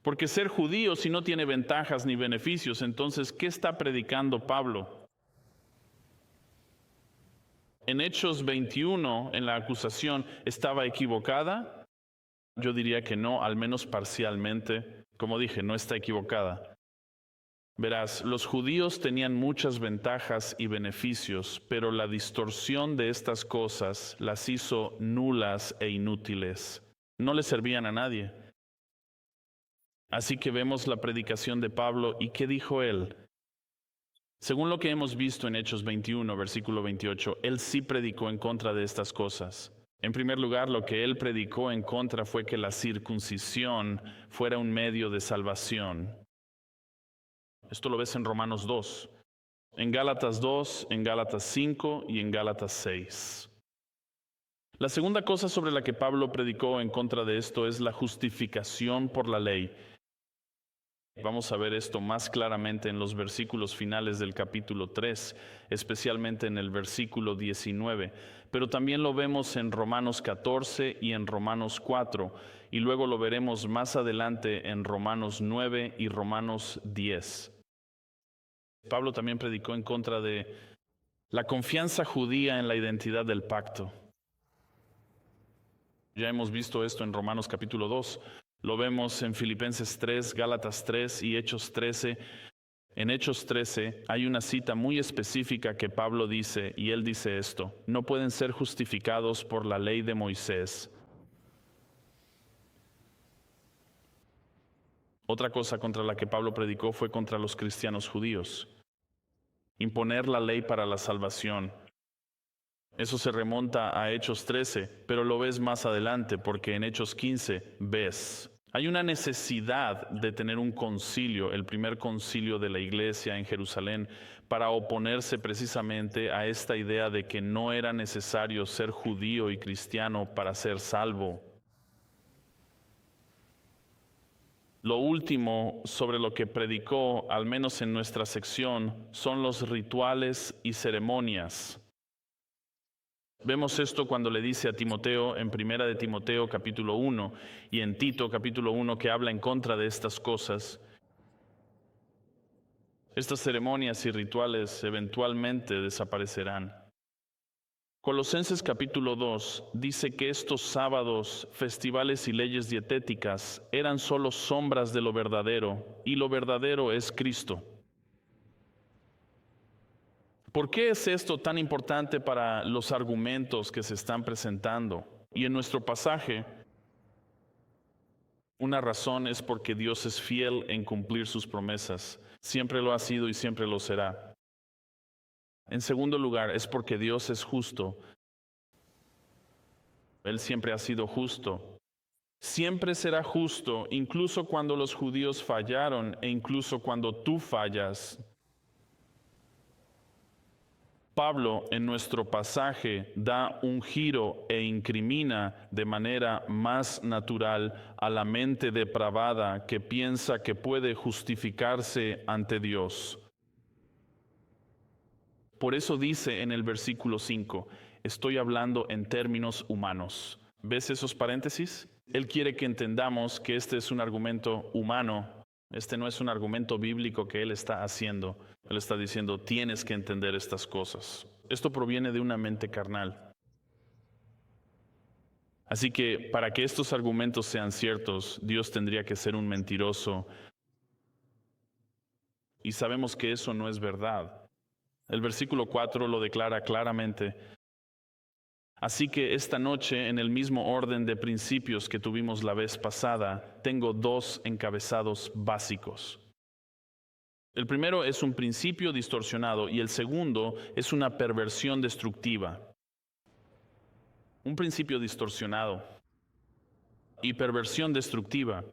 Porque ser judío, si no tiene ventajas ni beneficios, entonces, ¿qué está predicando Pablo? En Hechos 21, en la acusación, ¿estaba equivocada? Yo diría que no, al menos parcialmente. Como dije, no está equivocada. Verás, los judíos tenían muchas ventajas y beneficios, pero la distorsión de estas cosas las hizo nulas e inútiles. No le servían a nadie. Así que vemos la predicación de Pablo y ¿qué dijo él? Según lo que hemos visto en Hechos 21, versículo 28, él sí predicó en contra de estas cosas. En primer lugar, lo que él predicó en contra fue que la circuncisión fuera un medio de salvación. Esto lo ves en Romanos 2, en Gálatas 2, en Gálatas 5 y en Gálatas 6. La segunda cosa sobre la que Pablo predicó en contra de esto es la justificación por la ley. Vamos a ver esto más claramente en los versículos finales del capítulo 3, especialmente en el versículo 19, pero también lo vemos en Romanos 14 y en Romanos 4, y luego lo veremos más adelante en Romanos 9 y Romanos 10. Pablo también predicó en contra de la confianza judía en la identidad del pacto. Ya hemos visto esto en Romanos capítulo 2. Lo vemos en Filipenses 3, Gálatas 3 y Hechos 13. En Hechos 13 hay una cita muy específica que Pablo dice, y él dice esto: no pueden ser justificados por la ley de Moisés. Otra cosa contra la que Pablo predicó fue contra los cristianos judíos. Imponer la ley para la salvación. Eso se remonta a Hechos 13, pero lo ves más adelante, porque en Hechos 15 ves. Hay una necesidad de tener un concilio, el primer concilio de la iglesia en Jerusalén, para oponerse precisamente a esta idea de que no era necesario ser judío y cristiano para ser salvo. Lo último sobre lo que predicó, al menos en nuestra sección, son los rituales y ceremonias. Vemos esto cuando le dice a Timoteo en 1 de Timoteo capítulo 1 y en Tito capítulo 1, que habla en contra de estas cosas. Estas ceremonias y rituales eventualmente desaparecerán. Colosenses capítulo 2 dice que estos sábados, festivales y leyes dietéticas eran solo sombras de lo verdadero, y lo verdadero es Cristo. ¿Por qué es esto tan importante para los argumentos que se están presentando? Y en nuestro pasaje, una razón es porque Dios es fiel en cumplir sus promesas. Siempre lo ha sido y siempre lo será. En segundo lugar, es porque Dios es justo. Él siempre ha sido justo. Siempre será justo, incluso cuando los judíos fallaron e incluso cuando tú fallas. Pablo en nuestro pasaje da un giro e incrimina de manera más natural a la mente depravada que piensa que puede justificarse ante Dios. Por eso dice en el versículo 5, estoy hablando en términos humanos. ¿Ves esos paréntesis? Él quiere que entendamos que este es un argumento humano. Este no es un argumento bíblico que él está haciendo. Él está diciendo, tienes que entender estas cosas. Esto proviene de una mente carnal. Así que para que estos argumentos sean ciertos, Dios tendría que ser un mentiroso. Y sabemos que eso no es verdad. El versículo 4 lo declara claramente. Así que esta noche, en el mismo orden de principios que tuvimos la vez pasada, tengo dos encabezados básicos. El primero es un principio distorsionado y el segundo es una perversión destructiva. Un principio distorsionado y perversión destructiva.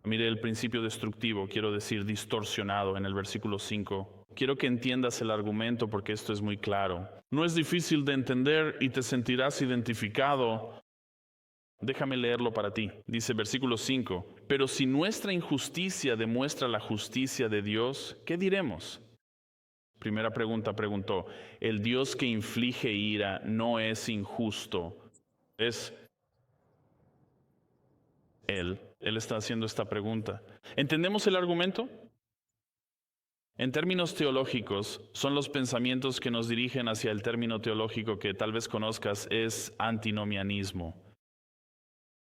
Mire el principio destructivo, quiero decir distorsionado en el versículo 5. Quiero que entiendas el argumento porque esto es muy claro. No es difícil de entender y te sentirás identificado. Déjame leerlo para ti. Dice versículo 5. Pero si nuestra injusticia demuestra la justicia de Dios, ¿qué diremos? Primera pregunta preguntó. El Dios que inflige ira no es injusto. Él está haciendo esta pregunta. ¿Entendemos el argumento? En términos teológicos, son los pensamientos que nos dirigen hacia el término teológico que tal vez conozcas, es antinomianismo.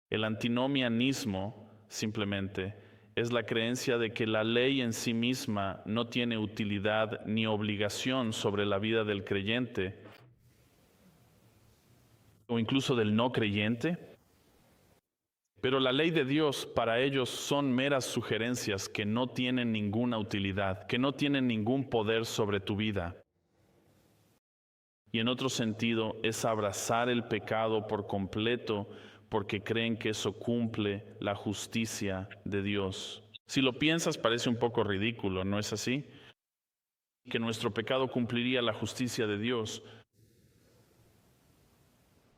El antinomianismo, simplemente, es la creencia de que la ley en sí misma no tiene utilidad ni obligación sobre la vida del creyente o incluso del no creyente, pero la ley de Dios para ellos son meras sugerencias que no tienen ninguna utilidad, que no tienen ningún poder sobre tu vida. Y en otro sentido es abrazar el pecado por completo porque creen que eso cumple la justicia de Dios. Si lo piensas parece un poco ridículo, ¿no es así? Que nuestro pecado cumpliría la justicia de Dios.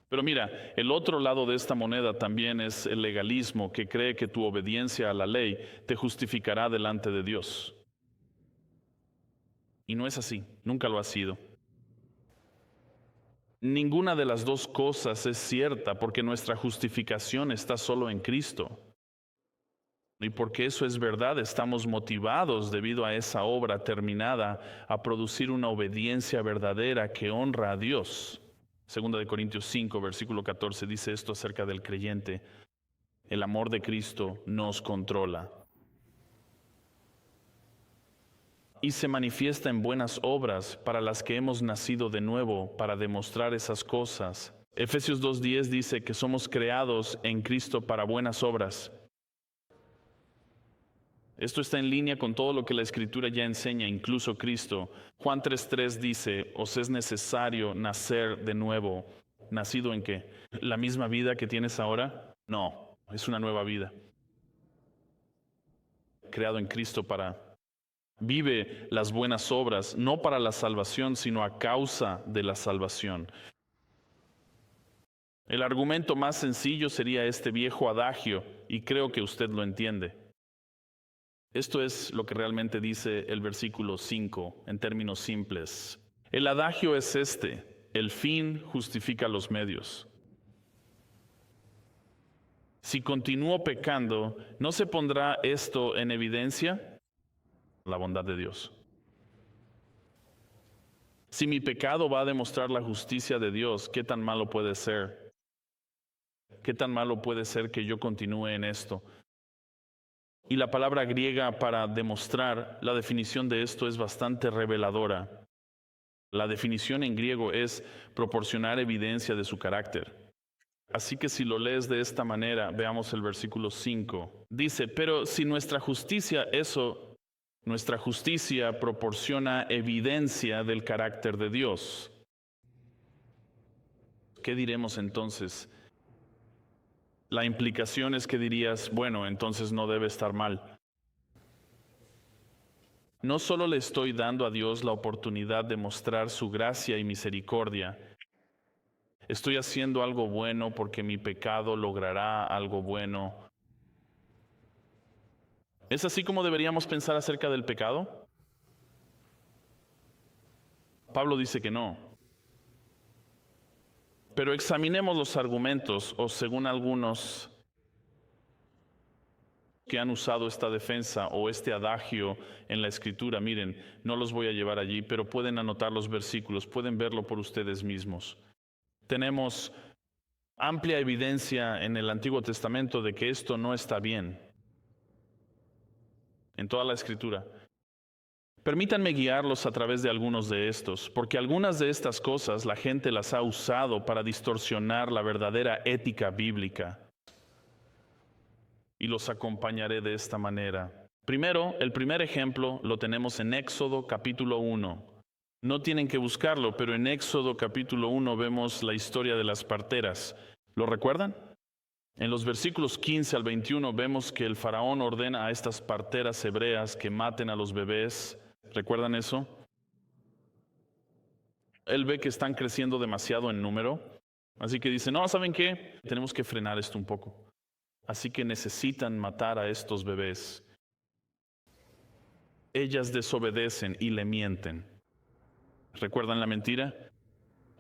Pero mira, el otro lado de esta moneda también es el legalismo, que cree que tu obediencia a la ley te justificará delante de Dios. Y no es así, nunca lo ha sido. Ninguna de las dos cosas es cierta porque nuestra justificación está solo en Cristo. Y porque eso es verdad, estamos motivados debido a esa obra terminada a producir una obediencia verdadera que honra a Dios. Segunda de Corintios 5, versículo 14 dice esto acerca del creyente. El amor de Cristo nos controla. Y se manifiesta en buenas obras para las que hemos nacido de nuevo para demostrar esas cosas. Efesios 2:10 dice que somos creados en Cristo para buenas obras. Esto está en línea con todo lo que la Escritura ya enseña, incluso Cristo. Juan 3:3 dice, os es necesario nacer de nuevo. ¿Nacido en qué? ¿La misma vida que tienes ahora? No, es una nueva vida. Creado en Cristo vive las buenas obras, no para la salvación, sino a causa de la salvación. El argumento más sencillo sería este viejo adagio, y creo que usted lo entiende. Esto es lo que realmente dice el versículo 5 en términos simples. El adagio es este: el fin justifica los medios. Si continúo pecando, ¿no se pondrá esto en evidencia? La bondad de Dios. Si mi pecado va a demostrar la justicia de Dios, ¿qué tan malo puede ser? ¿Qué tan malo puede ser que yo continúe en esto? Y la palabra griega para demostrar, la definición de esto es bastante reveladora. La definición en griego es proporcionar evidencia de su carácter. Así que si lo lees de esta manera, veamos el versículo 5. Dice, pero si nuestra justicia proporciona evidencia del carácter de Dios, ¿qué diremos entonces? La implicación es que dirías, bueno, entonces no debe estar mal. No solo le estoy dando a Dios la oportunidad de mostrar su gracia y misericordia, estoy haciendo algo bueno porque mi pecado logrará algo bueno. ¿Es así como deberíamos pensar acerca del pecado? Pablo dice que no. Pero examinemos los argumentos, o según algunos que han usado esta defensa o este adagio en la Escritura, miren, no los voy a llevar allí, pero pueden anotar los versículos, pueden verlo por ustedes mismos. Tenemos amplia evidencia en el Antiguo Testamento de que esto no está bien, en toda la Escritura. Permítanme guiarlos a través de algunos de estos, porque algunas de estas cosas la gente las ha usado para distorsionar la verdadera ética bíblica. Y los acompañaré de esta manera. Primero, el primer ejemplo lo tenemos en Éxodo capítulo 1. No tienen que buscarlo, pero en Éxodo capítulo 1 vemos la historia de las parteras. ¿Lo recuerdan? En los versículos 15 al 21 vemos que el faraón ordena a estas parteras hebreas que maten a los bebés. ¿Recuerdan eso? Él ve que están creciendo demasiado en número, así que dice, no, ¿saben qué? Tenemos que frenar esto un poco. Así que necesitan matar a estos bebés. Ellas desobedecen y le mienten. ¿Recuerdan la mentira?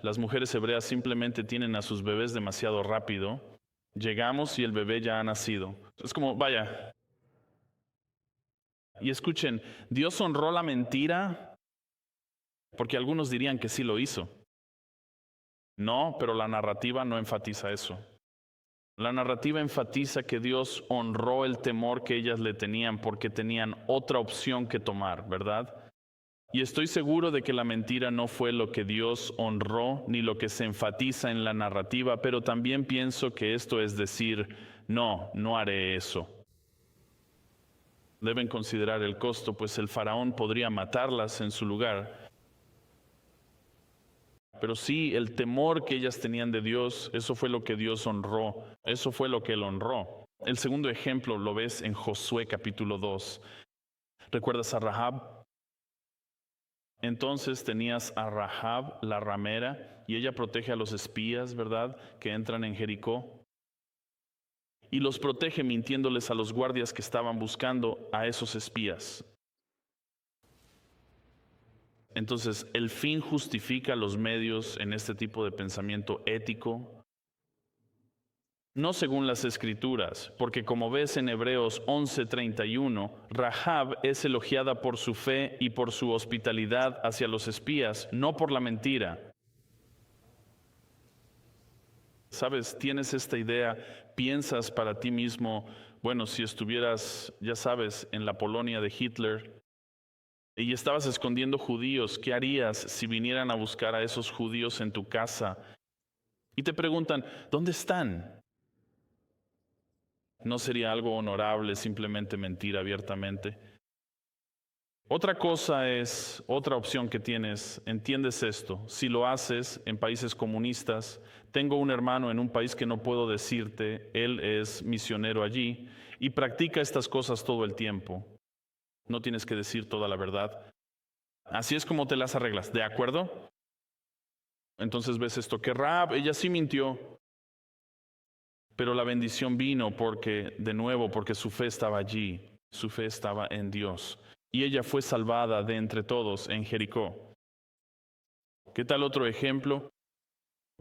Las mujeres hebreas simplemente tienen a sus bebés demasiado rápido. Llegamos y el bebé ya ha nacido. Es como, vaya. Y escuchen, Dios honró la mentira porque algunos dirían que sí lo hizo. No, pero la narrativa no enfatiza eso. La narrativa enfatiza que Dios honró el temor que ellas le tenían porque tenían otra opción que tomar, ¿verdad? Y estoy seguro de que la mentira no fue lo que Dios honró ni lo que se enfatiza en la narrativa, pero también pienso que esto es decir, no, no haré eso. Deben considerar el costo, pues el faraón podría matarlas en su lugar. Pero sí, el temor que ellas tenían de Dios, eso fue lo que Dios honró, eso fue lo que Él honró. El segundo ejemplo lo ves en Josué capítulo 2. ¿Recuerdas a Rahab? Entonces tenías a Rahab, la ramera, y ella protege a los espías, ¿verdad?, que entran en Jericó. Y los protege mintiéndoles a los guardias que estaban buscando a esos espías. Entonces, el fin justifica los medios en este tipo de pensamiento ético. No según las Escrituras, porque como ves en Hebreos 11:31, Rahab es elogiada por su fe y por su hospitalidad hacia los espías, no por la mentira. Sabes, tienes esta idea, piensas para ti mismo, bueno, si estuvieras, ya sabes, en la Polonia de Hitler y estabas escondiendo judíos, ¿qué harías si vinieran a buscar a esos judíos en tu casa? Y te preguntan, ¿dónde están? ¿No sería algo honorable simplemente mentir abiertamente? Otra cosa es, otra opción que tienes, entiendes esto, si lo haces en países comunistas, tengo un hermano en un país que no puedo decirte, él es misionero allí y practica estas cosas todo el tiempo. No tienes que decir toda la verdad. Así es como te las arreglas, ¿de acuerdo? Entonces ves esto, que Rahab, ella sí mintió, pero la bendición vino porque, de nuevo, porque su fe estaba allí, su fe estaba en Dios. Y ella fue salvada de entre todos en Jericó. ¿Qué tal otro ejemplo?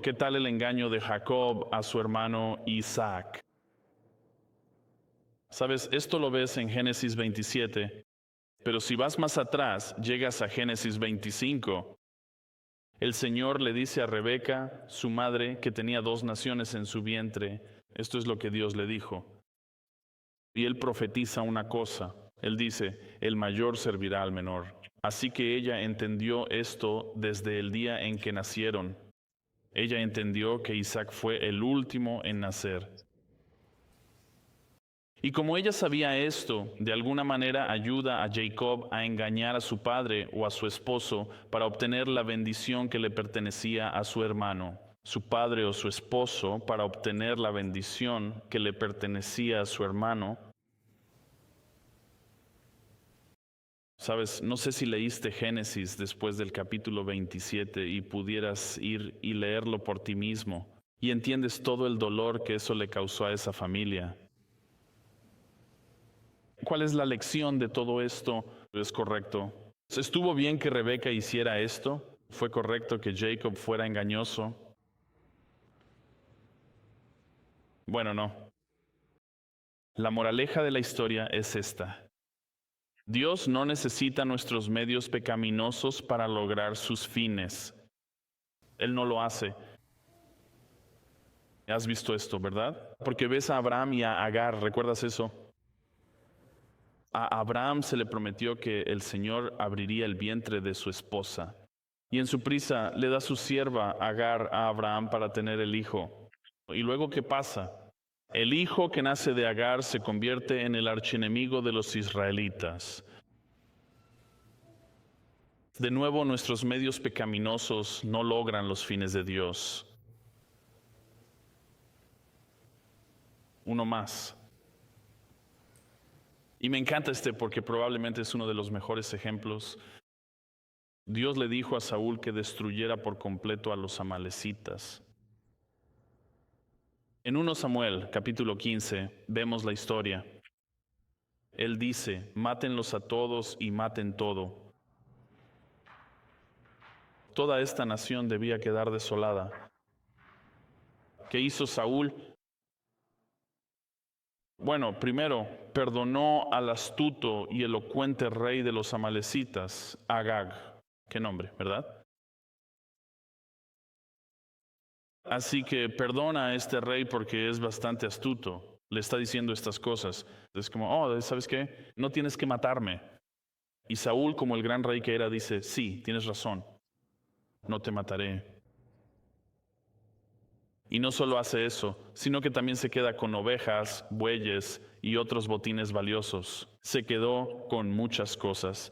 ¿Qué tal el engaño de Jacob a su hermano Isaac? Sabes, esto lo ves en Génesis 27, pero si vas más atrás, llegas a Génesis 25. El Señor le dice a Rebeca, su madre, que tenía 2 naciones en su vientre. Esto es lo que Dios le dijo. Y él profetiza una cosa. Él dice, el mayor servirá al menor. Así que ella entendió esto desde el día en que nacieron. Ella entendió que Isaac fue el último en nacer. Y como ella sabía esto, de alguna manera ayuda a Jacob a engañar a su padre o a su esposo para obtener la bendición que le pertenecía a su hermano. Su padre o su esposo para obtener la bendición que le pertenecía a su hermano. Sabes, no sé si leíste Génesis después del capítulo 27 y pudieras ir y leerlo por ti mismo y entiendes todo el dolor que eso le causó a esa familia. ¿Cuál es la lección de todo esto? Es correcto. ¿Estuvo bien que Rebeca hiciera esto? ¿Fue correcto que Jacob fuera engañoso? Bueno, no. La moraleja de la historia es esta. Dios no necesita nuestros medios pecaminosos para lograr sus fines. Él no lo hace. Has visto esto, ¿verdad? Porque ves a Abraham y a Agar, ¿recuerdas eso? A Abraham se le prometió que el Señor abriría el vientre de su esposa. Y en su prisa le da su sierva Agar a Abraham para tener el hijo. ¿Y luego qué pasa? El hijo que nace de Agar se convierte en el archienemigo de los israelitas. De nuevo, nuestros medios pecaminosos no logran los fines de Dios. Uno más. Y me encanta porque probablemente es uno de los mejores ejemplos. Dios le dijo a Saúl que destruyera por completo a los amalecitas. En 1 Samuel, capítulo 15, vemos la historia. Él dice, mátenlos a todos y maten todo. Toda esta nación debía quedar desolada. ¿Qué hizo Saúl? Bueno, primero, perdonó al astuto y elocuente rey de los amalecitas, Agag. Qué nombre, ¿verdad? Así que perdona a este rey porque es bastante astuto. Le está diciendo estas cosas. Es como, oh, ¿sabes qué? No tienes que matarme. Y Saúl, como el gran rey que era, dice, sí, tienes razón, no te mataré. Y no solo hace eso, sino que también se queda con ovejas, bueyes y otros botines valiosos. Se quedó con muchas cosas.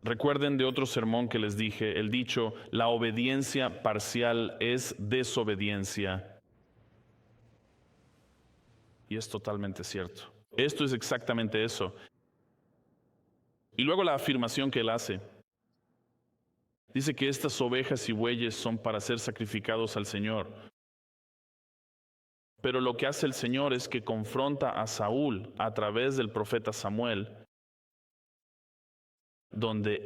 Recuerden de otro sermón que les dije, el dicho, la obediencia parcial es desobediencia. Y es totalmente cierto. Esto es exactamente eso. Y luego la afirmación que él hace. Dice que estas ovejas y bueyes son para ser sacrificados al Señor. Pero lo que hace el Señor es que confronta a Saúl a través del profeta Samuel, donde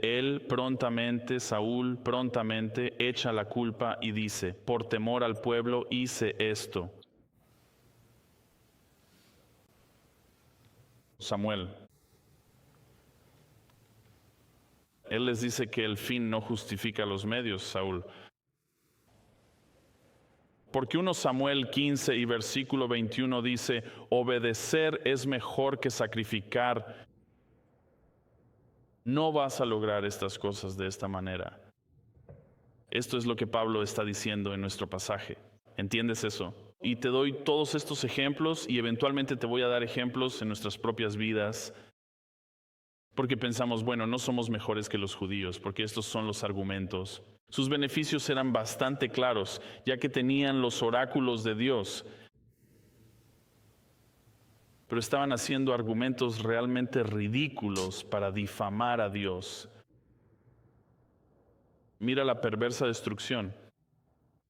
Saúl prontamente echa la culpa y dice, por temor al pueblo hice esto. Samuel. Él les dice que el fin no justifica los medios, Saúl. Porque 1 Samuel 15 y versículo 21 dice, obedecer es mejor que sacrificar. No vas a lograr estas cosas de esta manera. Esto es lo que Pablo está diciendo en nuestro pasaje. ¿Entiendes eso? Y te doy todos estos ejemplos y eventualmente te voy a dar ejemplos en nuestras propias vidas. Porque pensamos, bueno, no somos mejores que los judíos, porque estos son los argumentos. Sus beneficios eran bastante claros, ya que tenían los oráculos de Dios. Pero estaban haciendo argumentos realmente ridículos para difamar a Dios. Mira la perversa destrucción.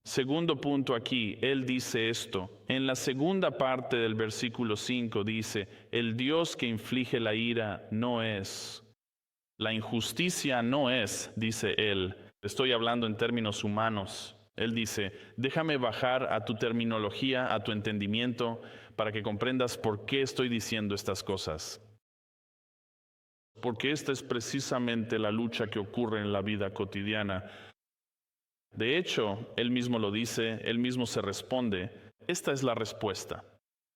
Segundo punto aquí, él dice esto. En la segunda parte del versículo 5 dice, el Dios que inflige la ira no es. La injusticia no es, dice él. Estoy hablando en términos humanos. Él dice, déjame bajar a tu terminología, a tu entendimiento, para que comprendas por qué estoy diciendo estas cosas. Porque esta es precisamente la lucha que ocurre en la vida cotidiana. De hecho, él mismo lo dice, él mismo se responde. Esta es la respuesta.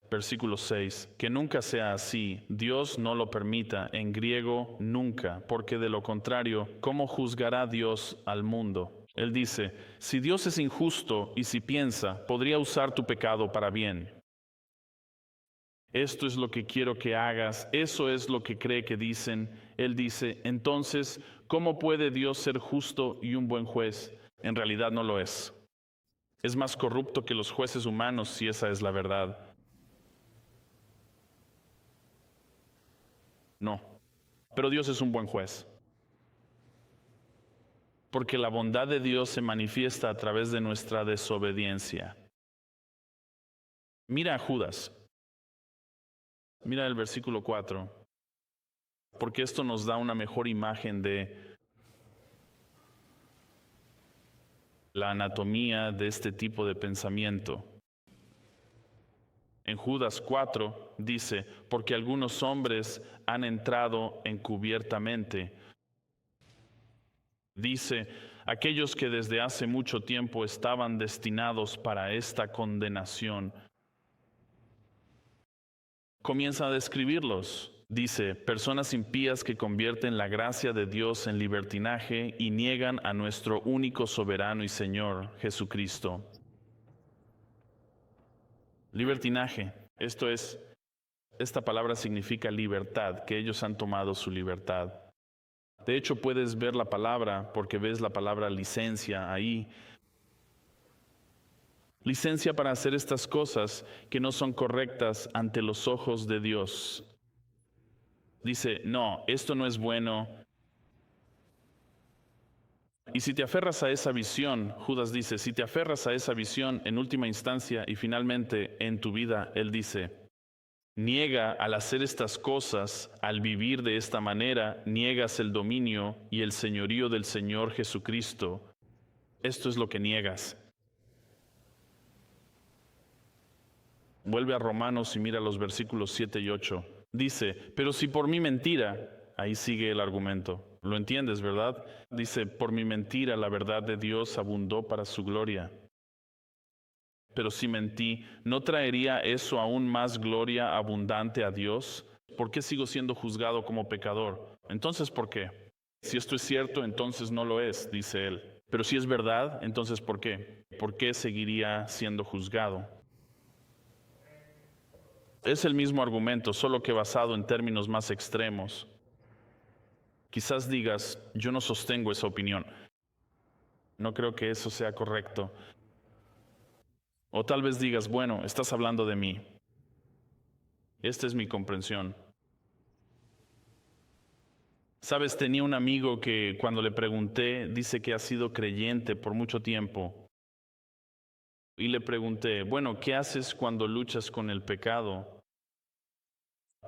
Versículo 6, que nunca sea así, Dios no lo permita, en griego, nunca, porque de lo contrario, ¿cómo juzgará Dios al mundo? Él dice, si Dios es injusto y si piensa, podría usar tu pecado para bien. Esto es lo que quiero que hagas, eso es lo que cree que dicen. Él dice, entonces, ¿cómo puede Dios ser justo y un buen juez? En realidad no lo es. Es más corrupto que los jueces humanos si esa es la verdad. No, pero Dios es un buen juez. Porque la bondad de Dios se manifiesta a través de nuestra desobediencia. Mira a Judas. Mira el versículo 4. Porque esto nos da una mejor imagen de la anatomía de este tipo de pensamiento. En Judas 4 dice, porque algunos hombres han entrado encubiertamente. Dice, aquellos que desde hace mucho tiempo estaban destinados para esta condenación. Comienza a describirlos. Dice, personas impías que convierten la gracia de Dios en libertinaje y niegan a nuestro único soberano y Señor, Jesucristo. Libertinaje, esta palabra significa libertad, que ellos han tomado su libertad. De hecho, puedes ver la palabra porque ves la palabra licencia ahí. Licencia para hacer estas cosas que no son correctas ante los ojos de Dios. Dice, no, esto no es bueno. Y si te aferras a esa visión, Judas dice, si te aferras a esa visión en última instancia y finalmente en tu vida, él dice, niega al hacer estas cosas, al vivir de esta manera, niegas el dominio y el señorío del Señor Jesucristo. Esto es lo que niegas. Vuelve a Romanos y mira los versículos 7 y 8. Dice, pero si por mi mentira, ahí sigue el argumento. ¿Lo entiendes, verdad? Dice, por mi mentira la verdad de Dios abundó para su gloria. Pero si mentí, ¿no traería eso aún más gloria abundante a Dios? ¿Por qué sigo siendo juzgado como pecador? Entonces, ¿por qué? Si esto es cierto, entonces no lo es, dice él. Pero si es verdad, entonces ¿por qué? ¿Por qué seguiría siendo juzgado? Es el mismo argumento, solo que basado en términos más extremos. Quizás digas, yo no sostengo esa opinión. No creo que eso sea correcto. O tal vez digas, bueno, estás hablando de mí. Esta es mi comprensión. Sabes, tenía un amigo que cuando le pregunté, dice que ha sido creyente por mucho tiempo. Y le pregunté, bueno, ¿qué haces cuando luchas con el pecado?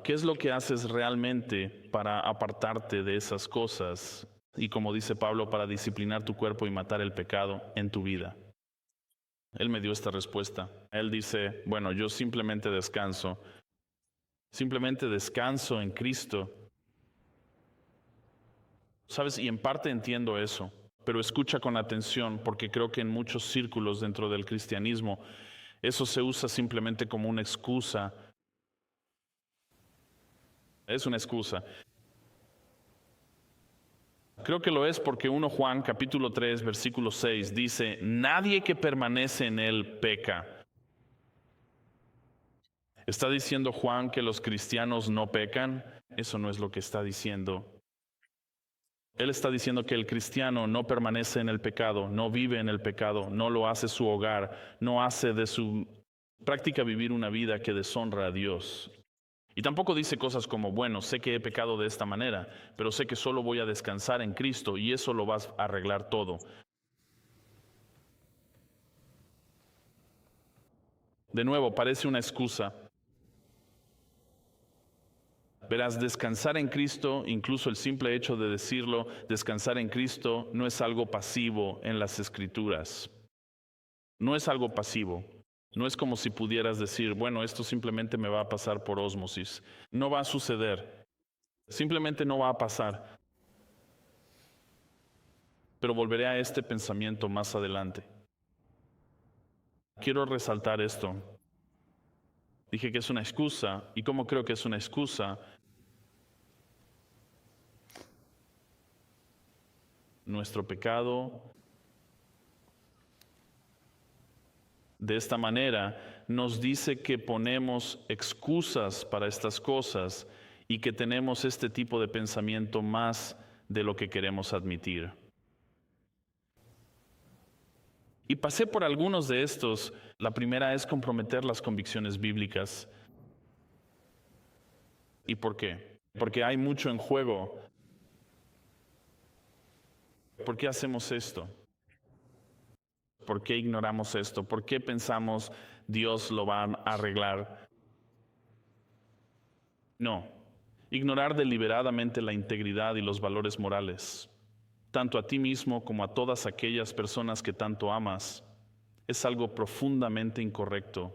¿Qué es lo que haces realmente para apartarte de esas cosas? Y como dice Pablo, para disciplinar tu cuerpo y matar el pecado en tu vida. Él me dio esta respuesta. Él dice, bueno, yo simplemente descanso en Cristo. ¿Sabes? Y en parte entiendo eso, pero escucha con atención porque creo que en muchos círculos dentro del cristianismo eso se usa simplemente como una excusa. Es una excusa. Creo que lo es porque 1 Juan capítulo 3 versículo 6 dice, nadie que permanece en él peca. ¿Está diciendo Juan que los cristianos no pecan? Eso no es lo que está diciendo. Él está diciendo que el cristiano no permanece en el pecado, no vive en el pecado, no lo hace su hogar, no hace de su práctica vivir una vida que deshonra a Dios. Y tampoco dice cosas como, bueno, sé que he pecado de esta manera, pero sé que solo voy a descansar en Cristo y eso lo va a arreglar todo. De nuevo, parece una excusa. Verás, descansar en Cristo, incluso el simple hecho de decirlo, descansar en Cristo, no es algo pasivo en las Escrituras. No es algo pasivo. No es como si pudieras decir, bueno, esto simplemente me va a pasar por ósmosis. No va a suceder. Simplemente no va a pasar. Pero volveré a este pensamiento más adelante. Quiero resaltar esto. Dije que es una excusa. ¿Y cómo creo que es una excusa? Nuestro pecado, de esta manera, nos dice que ponemos excusas para estas cosas y que tenemos este tipo de pensamiento más de lo que queremos admitir. Y pasé por algunos de estos. La primera es comprometer las convicciones bíblicas. ¿Y por qué? Porque hay mucho en juego. ¿Por qué hacemos esto? ¿Por qué ignoramos esto? ¿Por qué pensamos Dios lo va a arreglar? No. Ignorar deliberadamente la integridad y los valores morales, tanto a ti mismo como a todas aquellas personas que tanto amas, es algo profundamente incorrecto.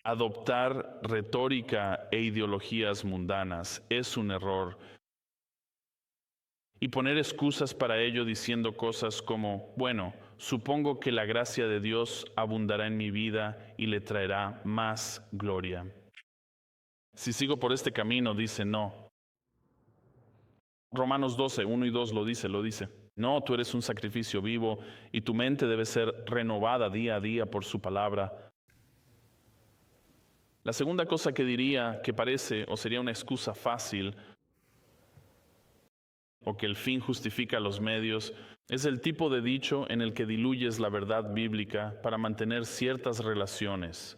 Adoptar retórica e ideologías mundanas es un error. Y poner excusas para ello diciendo cosas como, bueno, supongo que la gracia de Dios abundará en mi vida y le traerá más gloria. Si sigo por este camino, dice no. Romanos 12, 1 y 2 lo dice. No, tú eres un sacrificio vivo y tu mente debe ser renovada día a día por su palabra. La segunda cosa que diría que parece o sería una excusa fácil o que el fin justifica los medios, es el tipo de dicho en el que diluyes la verdad bíblica para mantener ciertas relaciones.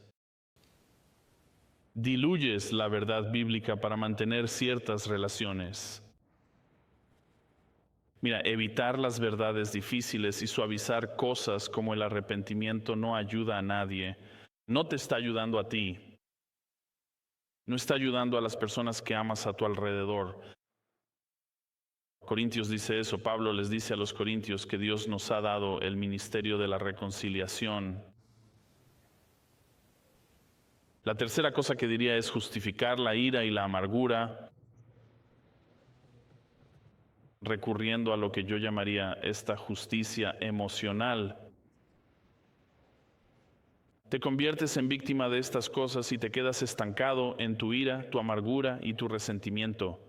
Diluyes la verdad bíblica para mantener ciertas relaciones. Mira, evitar las verdades difíciles y suavizar cosas como el arrepentimiento no ayuda a nadie. No te está ayudando a ti. No está ayudando a las personas que amas a tu alrededor. Corintios dice eso, Pablo les dice a los corintios que Dios nos ha dado el ministerio de la reconciliación. La tercera cosa que diría es justificar la ira y la amargura, recurriendo a lo que yo llamaría esta justicia emocional. Te conviertes en víctima de estas cosas y te quedas estancado en tu ira, tu amargura y tu resentimiento.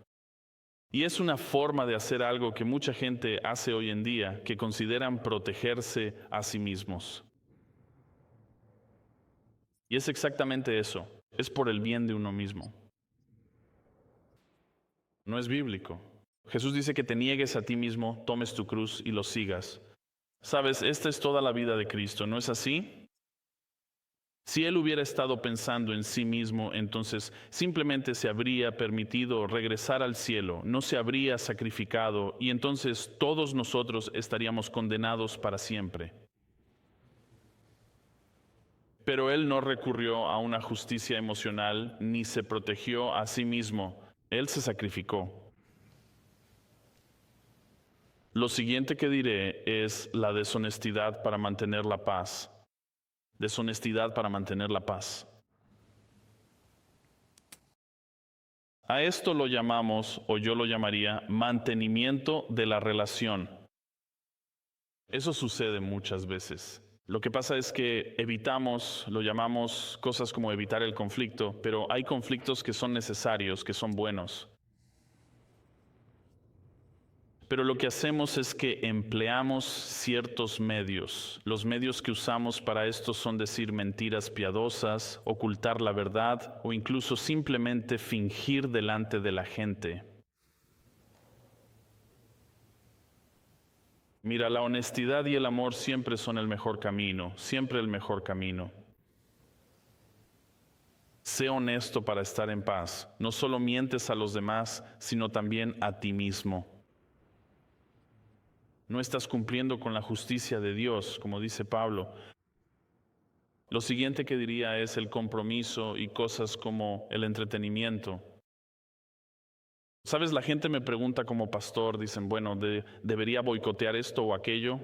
Y es una forma de hacer algo que mucha gente hace hoy en día, que consideran protegerse a sí mismos. Y es exactamente eso, es por el bien de uno mismo. No es bíblico. Jesús dice que te niegues a ti mismo, tomes tu cruz y lo sigas. Sabes, esta es toda la vida de Cristo, ¿no es así? Si Él hubiera estado pensando en sí mismo, entonces simplemente se habría permitido regresar al cielo, no se habría sacrificado y entonces todos nosotros estaríamos condenados para siempre. Pero Él no recurrió a una justicia emocional ni se protegió a sí mismo. Él se sacrificó. Lo siguiente que diré es la deshonestidad para mantener la paz. Deshonestidad para mantener la paz. A esto lo llamamos, o yo lo llamaría, mantenimiento de la relación. Eso sucede muchas veces. Lo que pasa es que evitamos, lo llamamos cosas como evitar el conflicto, pero hay conflictos que son necesarios, que son buenos. Pero lo que hacemos es que empleamos ciertos medios. Los medios que usamos para esto son decir mentiras piadosas, ocultar la verdad o incluso simplemente fingir delante de la gente. Mira, la honestidad y el amor siempre son el mejor camino, siempre el mejor camino. Sé honesto para estar en paz. No solo mientes a los demás, sino también a ti mismo. No estás cumpliendo con la justicia de Dios, como dice Pablo. Lo siguiente que diría es el compromiso y cosas como el entretenimiento. ¿Sabes? La gente me pregunta como pastor, dicen, bueno, ¿debería boicotear esto o aquello?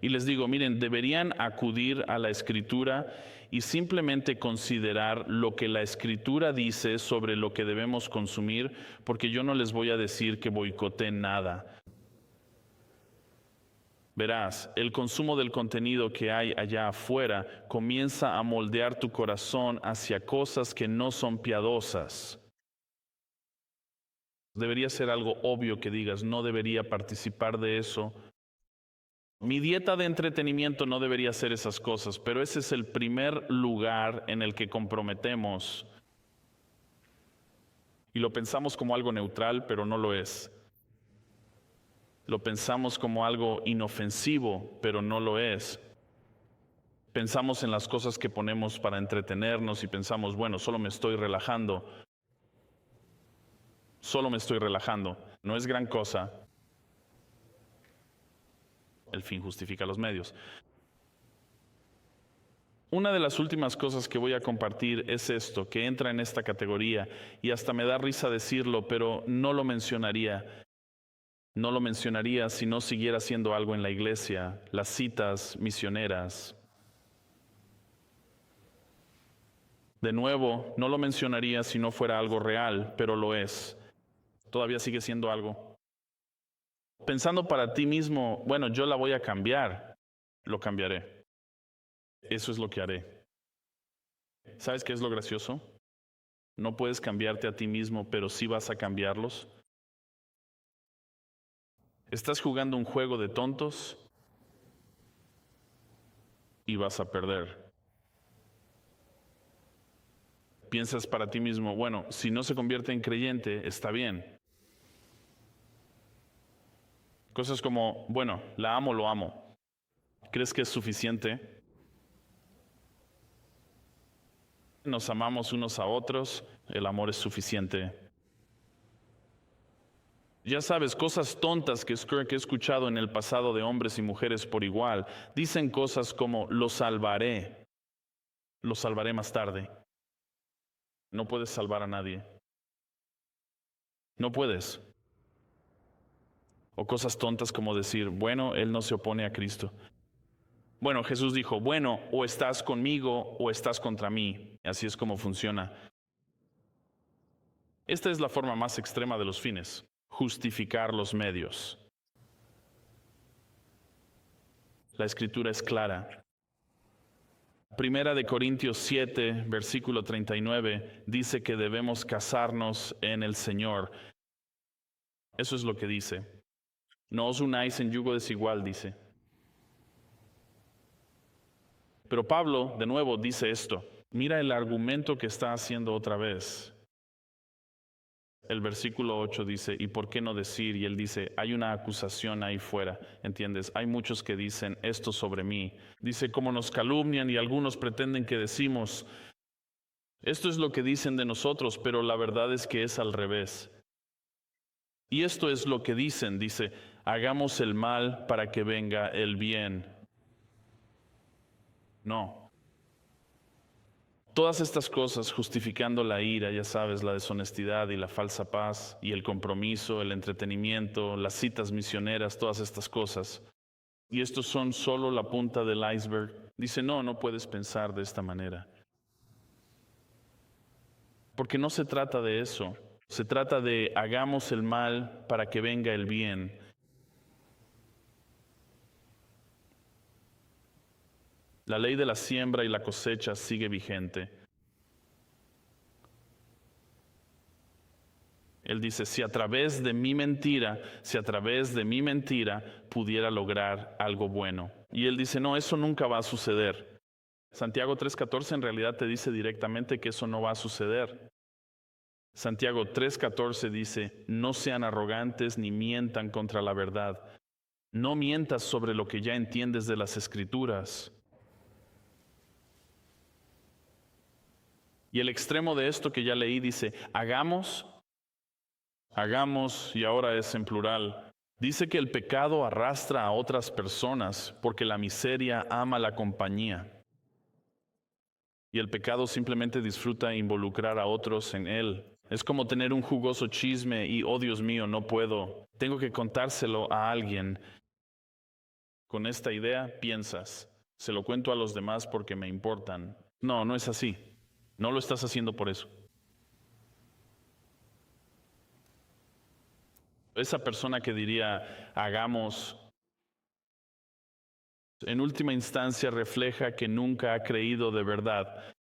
Y les digo, miren, deberían acudir a la Escritura y simplemente considerar lo que la Escritura dice sobre lo que debemos consumir, porque yo no les voy a decir que boicoteen nada. Verás, el consumo del contenido que hay allá afuera comienza a moldear tu corazón hacia cosas que no son piadosas. Debería ser algo obvio que digas, no debería participar de eso. Mi dieta de entretenimiento no debería ser esas cosas, pero ese es el primer lugar en el que comprometemos. Y lo pensamos como algo neutral, pero no lo es. Lo pensamos como algo inofensivo, pero no lo es. Pensamos en las cosas que ponemos para entretenernos y pensamos, bueno, solo me estoy relajando. Solo me estoy relajando. No es gran cosa. El fin justifica los medios. Una de las últimas cosas que voy a compartir es esto, que entra en esta categoría, y hasta me da risa decirlo, pero no lo mencionaría. No lo mencionaría si no siguiera haciendo algo en la iglesia, las citas misioneras. De nuevo, no lo mencionaría si no fuera algo real, pero lo es. Todavía sigue siendo algo. Pensando para ti mismo, bueno, yo la voy a cambiar, lo cambiaré. Eso es lo que haré. ¿Sabes qué es lo gracioso? No puedes cambiarte a ti mismo, pero sí vas a cambiarlos. Estás jugando un juego de tontos y vas a perder. Piensas para ti mismo, bueno, si no se convierte en creyente, está bien. Cosas como, bueno, la amo, lo amo. ¿Crees que es suficiente? Nos amamos unos a otros, el amor es suficiente. Ya sabes, cosas tontas que he escuchado en el pasado de hombres y mujeres por igual. Dicen cosas como, lo salvaré más tarde. No puedes salvar a nadie. No puedes. O cosas tontas como decir, bueno, él no se opone a Cristo. Bueno, Jesús dijo, bueno, o estás conmigo o estás contra mí. Así es como funciona. Esta es la forma más extrema de los fines, justificar los medios. La escritura es clara. Primera de Corintios 7, versículo 39, dice que debemos casarnos en el Señor. Eso es lo que dice. No os unáis en yugo desigual, dice. Pero Pablo, de nuevo, dice esto. Mira el argumento que está haciendo otra vez. El versículo 8 dice, ¿y por qué no decir? Y él dice, hay una acusación ahí fuera, ¿entiendes? Hay muchos que dicen esto sobre mí. Dice, como nos calumnian y algunos pretenden que decimos, esto es lo que dicen de nosotros, pero la verdad es que es al revés. Y esto es lo que dicen, dice, hagamos el mal para que venga el bien. No. Todas estas cosas justificando la ira, ya sabes, la deshonestidad y la falsa paz y el compromiso, el entretenimiento, las citas misioneras, todas estas cosas. Y estos son solo la punta del iceberg. Dice, no puedes pensar de esta manera. Porque no se trata de eso. Se trata de hagamos el mal para que venga el bien. La ley de la siembra y la cosecha sigue vigente. Él dice, si a través de mi mentira pudiera lograr algo bueno. Y él dice, no, eso nunca va a suceder. Santiago 3:14 en realidad te dice directamente que eso no va a suceder. Santiago 3:14 dice, no sean arrogantes ni mientan contra la verdad. No mientas sobre lo que ya entiendes de las Escrituras. Y el extremo de esto que ya leí dice, hagamos, y ahora es en plural. Dice que el pecado arrastra a otras personas porque la miseria ama la compañía. Y el pecado simplemente disfruta involucrar a otros en él. Es como tener un jugoso chisme y, oh Dios mío, no puedo. Tengo que contárselo a alguien. Con esta idea piensas, se lo cuento a los demás porque me importan. No es así. No lo estás haciendo por eso. Esa persona que diría, hagamos, en última instancia refleja que nunca ha creído de verdad.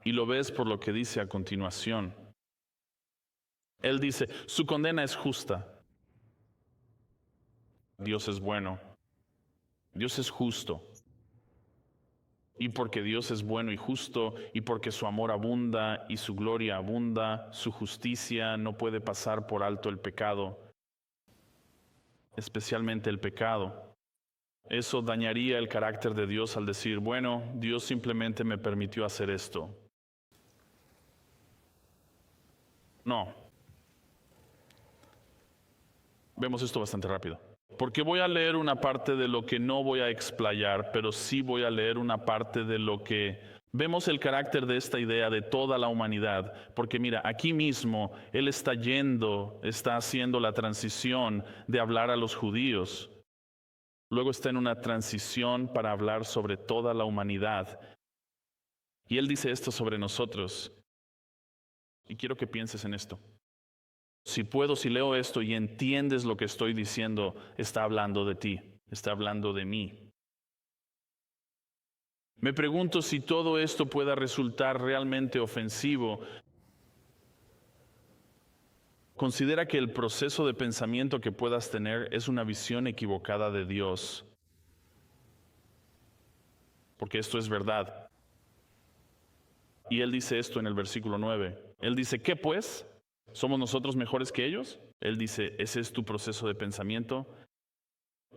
Y lo ves por lo que dice a continuación. Él dice, su condena es justa. Dios es bueno. Dios es justo. Y porque Dios es bueno y justo, y porque su amor abunda y su gloria abunda, su justicia no puede pasar por alto el pecado, especialmente el pecado. Eso dañaría el carácter de Dios al decir, bueno, Dios simplemente me permitió hacer esto. No. Vemos esto bastante rápido. Porque voy a leer una parte de lo que no voy a explayar, pero sí voy a leer una parte de lo que vemos el carácter de esta idea de toda la humanidad. Porque mira, aquí mismo Él está haciendo la transición de hablar a los judíos. Luego está en una transición para hablar sobre toda la humanidad. Y Él dice esto sobre nosotros. Y quiero que pienses en esto. Si leo esto y entiendes lo que estoy diciendo, está hablando de ti, está hablando de mí. Me pregunto si todo esto pueda resultar realmente ofensivo. Considera que el proceso de pensamiento que puedas tener es una visión equivocada de Dios. Porque esto es verdad. Y Él dice esto en el versículo 9. Él dice, ¿qué pues? ¿Somos nosotros mejores que ellos? Él dice, ¿ese es tu proceso de pensamiento?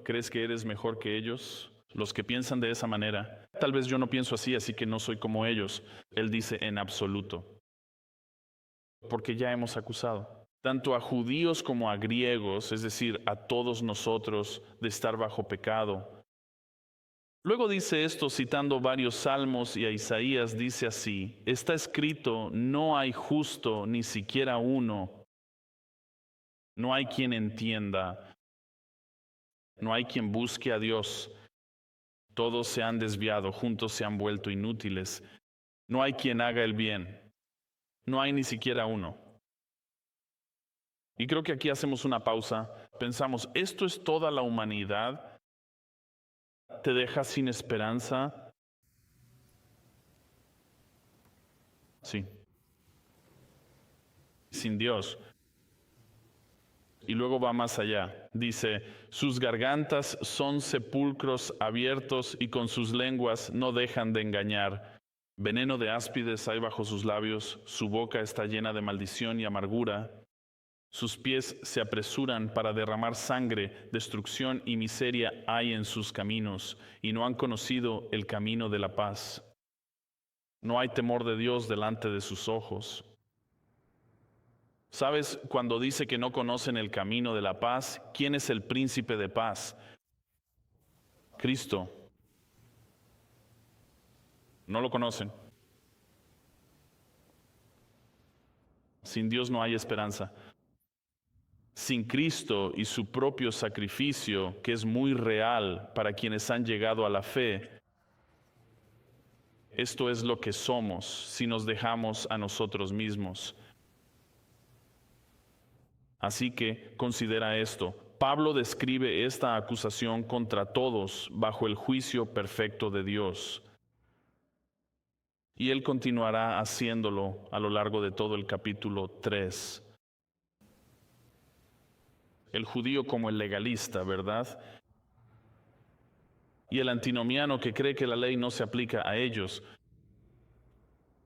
¿Crees que eres mejor que ellos? Los que piensan de esa manera. Tal vez yo no pienso así que no soy como ellos. Él dice, en absoluto. Porque ya hemos acusado, tanto a judíos como a griegos, es decir, a todos nosotros, de estar bajo pecado. Luego dice esto, citando varios salmos y a Isaías, dice así, está escrito, no hay justo ni siquiera uno. No hay quien entienda, no hay quien busque a Dios. Todos se han desviado, juntos se han vuelto inútiles. No hay quien haga el bien, no hay ni siquiera uno. Y creo que aquí hacemos una pausa, pensamos, ¿esto es toda la humanidad? ¿Te deja sin esperanza? Sí. Sin Dios. Y luego va más allá. Dice, sus gargantas son sepulcros abiertos y con sus lenguas no dejan de engañar. Veneno de áspides hay bajo sus labios, su boca está llena de maldición y amargura. Sus pies se apresuran para derramar sangre, destrucción y miseria hay en sus caminos, y no han conocido el camino de la paz. No hay temor de Dios delante de sus ojos. ¿Sabes? Cuando dice que no conocen el camino de la paz, ¿quién es el príncipe de paz? Cristo. No lo conocen. Sin Dios no hay esperanza. Sin Cristo y su propio sacrificio, que es muy real para quienes han llegado a la fe, esto es lo que somos si nos dejamos a nosotros mismos. Así que considera esto. Pablo describe esta acusación contra todos bajo el juicio perfecto de Dios. Y él continuará haciéndolo a lo largo de todo el capítulo 3. El judío como el legalista, ¿verdad? Y el antinomiano que cree que la ley no se aplica a ellos.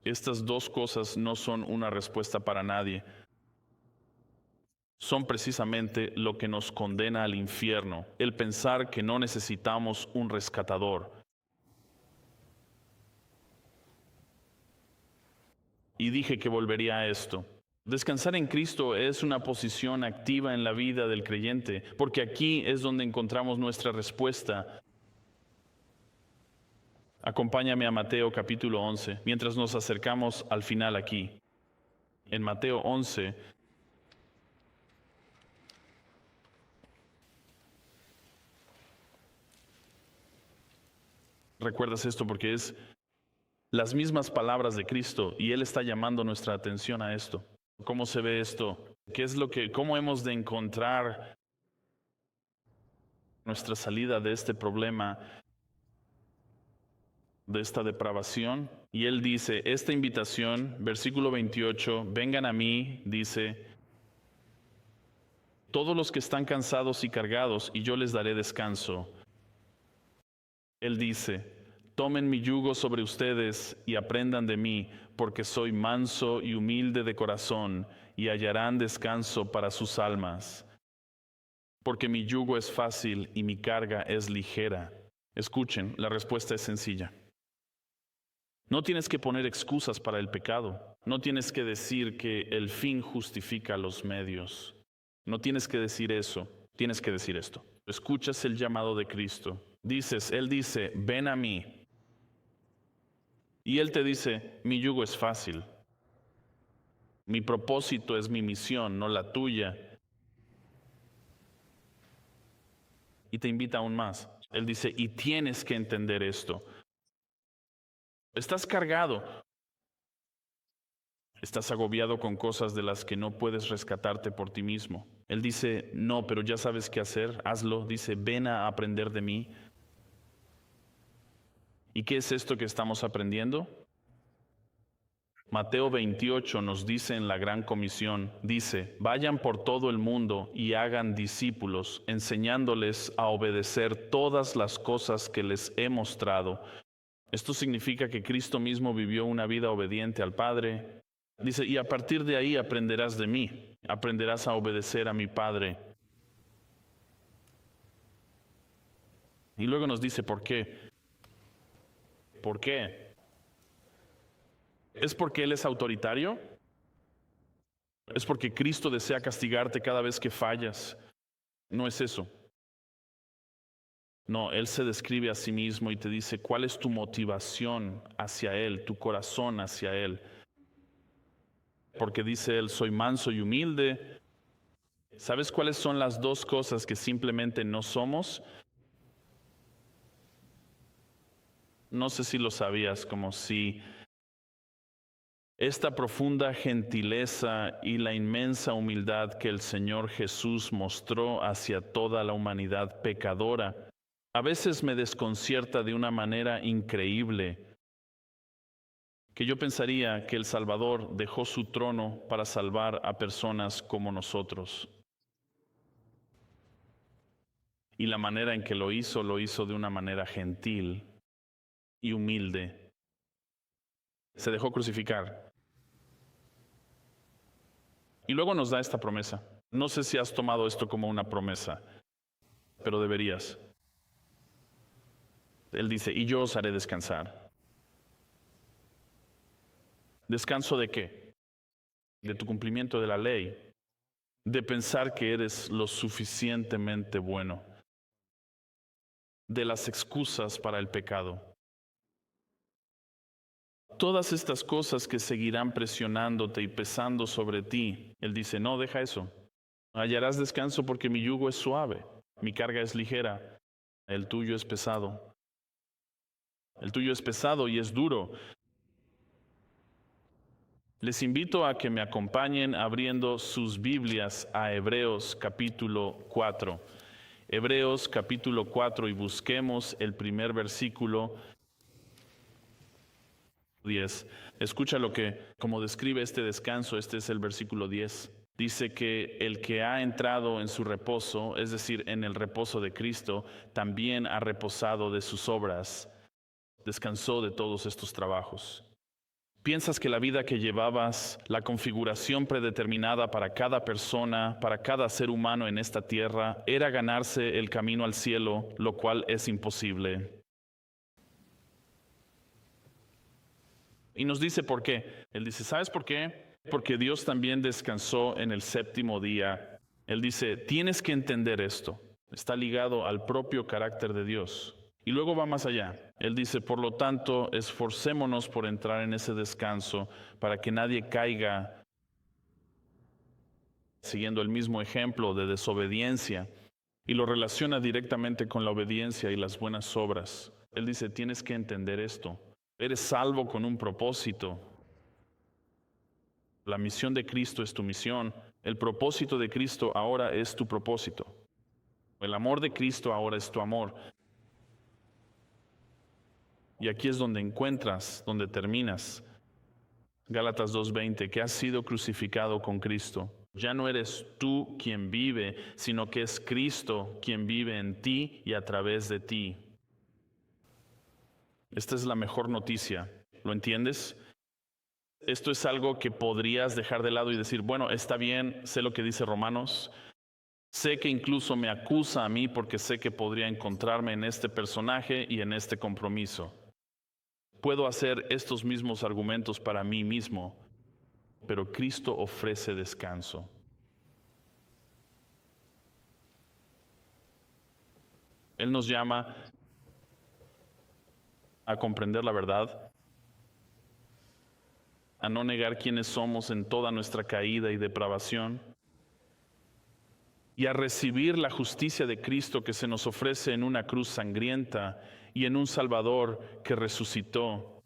Estas dos cosas no son una respuesta para nadie. Son precisamente lo que nos condena al infierno, el pensar que no necesitamos un rescatador. Y dije que volvería a esto. Descansar en Cristo es una posición activa en la vida del creyente, porque aquí es donde encontramos nuestra respuesta. Acompáñame a Mateo capítulo 11, mientras nos acercamos al final aquí. En Mateo 11, recuerdas esto porque es las mismas palabras de Cristo y Él está llamando nuestra atención a esto. ¿Cómo se ve esto? ¿Cómo hemos de encontrar nuestra salida de este problema, de esta depravación? Y Él dice, esta invitación, versículo 28, vengan a mí, dice, todos los que están cansados y cargados, y yo les daré descanso. Él dice, tomen mi yugo sobre ustedes y aprendan de mí, porque soy manso y humilde de corazón, y hallarán descanso para sus almas. Porque mi yugo es fácil y mi carga es ligera. Escuchen, la respuesta es sencilla. No tienes que poner excusas para el pecado. No tienes que decir que el fin justifica los medios. No tienes que decir eso. Tienes que decir esto. Escuchas el llamado de Cristo. Él dice, ven a mí. Y Él te dice, mi yugo es fácil. Mi propósito es mi misión, no la tuya. Y te invita aún más. Él dice, y tienes que entender esto. Estás cargado. Estás agobiado con cosas de las que no puedes rescatarte por ti mismo. Él dice, no, pero ya sabes qué hacer, hazlo. Dice, ven a aprender de mí. ¿Y qué es esto que estamos aprendiendo? Mateo 28 nos dice en la Gran Comisión, dice, vayan por todo el mundo y hagan discípulos, enseñándoles a obedecer todas las cosas que les he mostrado. Esto significa que Cristo mismo vivió una vida obediente al Padre. Dice, y a partir de ahí aprenderás de mí, aprenderás a obedecer a mi Padre. Y luego nos dice, ¿por qué? ¿Por qué? ¿Es porque Él es autoritario? ¿Es porque Cristo desea castigarte cada vez que fallas? No es eso. No, Él se describe a sí mismo y te dice cuál es tu motivación hacia Él, tu corazón hacia Él. Porque dice Él, soy manso y humilde. ¿Sabes cuáles son las dos cosas que simplemente no somos? No sé si lo sabías, como si esta profunda gentileza y la inmensa humildad que el Señor Jesús mostró hacia toda la humanidad pecadora, a veces me desconcierta de una manera increíble, que yo pensaría que el Salvador dejó su trono para salvar a personas como nosotros. Y la manera en que lo hizo de una manera gentil y humilde. Se dejó crucificar. Y luego nos da esta promesa. No sé si has tomado esto como una promesa, pero deberías. Él dice, y yo os haré descansar. ¿Descanso de qué? De tu cumplimiento de la ley, de pensar que eres lo suficientemente bueno, de las excusas para el pecado. Todas estas cosas que seguirán presionándote y pesando sobre ti, Él dice, no, deja eso. Hallarás descanso porque mi yugo es suave, mi carga es ligera, el tuyo es pesado. El tuyo es pesado y es duro. Les invito a que me acompañen abriendo sus Biblias a Hebreos capítulo 4. Hebreos capítulo 4 y busquemos el primer versículo 10. Escucha lo que, como describe este descanso, este es el versículo 10. Dice que el que ha entrado en su reposo, es decir, en el reposo de Cristo, también ha reposado de sus obras, descansó de todos estos trabajos. ¿Piensas que la vida que llevabas, la configuración predeterminada para cada persona, para cada ser humano en esta tierra, era ganarse el camino al cielo, lo cual es imposible? Y nos dice por qué. Él dice, ¿sabes por qué? Porque Dios también descansó en el séptimo día. Él dice, tienes que entender esto. Está ligado al propio carácter de Dios. Y luego va más allá. Él dice, por lo tanto, esforcémonos por entrar en ese descanso para que nadie caiga siguiendo el mismo ejemplo de desobediencia. Y lo relaciona directamente con la obediencia y las buenas obras. Él dice, tienes que entender esto. Eres salvo con un propósito. La misión de Cristo es tu misión. El propósito de Cristo ahora es tu propósito. El amor de Cristo ahora es tu amor. Y aquí es donde encuentras, donde terminas. Gálatas 2:20, que has sido crucificado con Cristo. Ya no eres tú quien vive, sino que es Cristo quien vive en ti y a través de ti. Esta es la mejor noticia. ¿Lo entiendes? Esto es algo que podrías dejar de lado y decir, bueno, está bien, sé lo que dice Romanos. Sé que incluso me acusa a mí porque sé que podría encontrarme en este personaje y en este compromiso. Puedo hacer estos mismos argumentos para mí mismo, pero Cristo ofrece descanso. Él nos llama a comprender la verdad, a no negar quiénes somos en toda nuestra caída y depravación, y a recibir la justicia de Cristo que se nos ofrece en una cruz sangrienta y en un Salvador que resucitó.